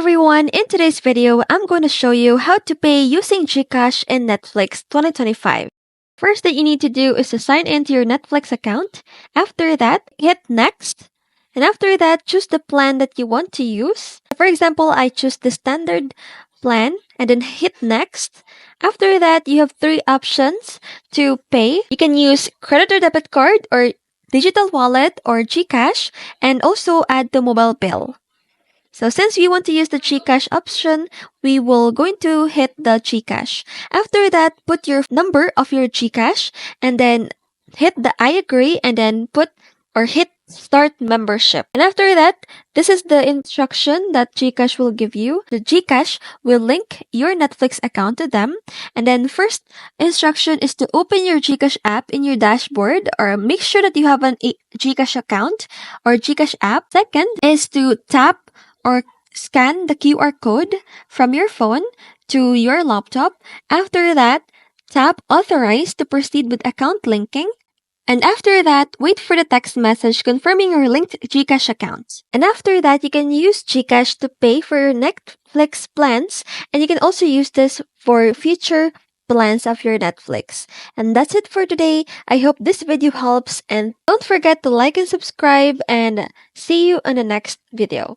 everyone, in today's video, I'm going to show you how to pay using GCash in Netflix 2025. First that you need to do is to sign into your Netflix account. After that, hit next. And after that, choose the plan that you want to use. For example, I choose the standard plan and then hit next. After that, you have three options to pay. You can use credit or debit card or digital wallet or GCash and also add the mobile bill. So since we want to use the GCash option, we will going to hit the GCash. After that, put your number of your GCash and then hit the I agree and then put or hit start membership. And after that, this is the instruction that GCash will give you. The GCash will link your Netflix account to them. And then first instruction is to open your GCash app in your dashboard or make sure that you have an GCash account or GCash app. Second is to tap or scan the QR code from your phone to your laptop. After that, tap authorize to proceed with account linking. And after that, wait for the text message confirming your linked GCash account. And after that, you can use GCash to pay for your Netflix plans. And you can also use this for future plans of your Netflix. And that's it for today. I hope this video helps. And don't forget to like and subscribe. And see you on the next video.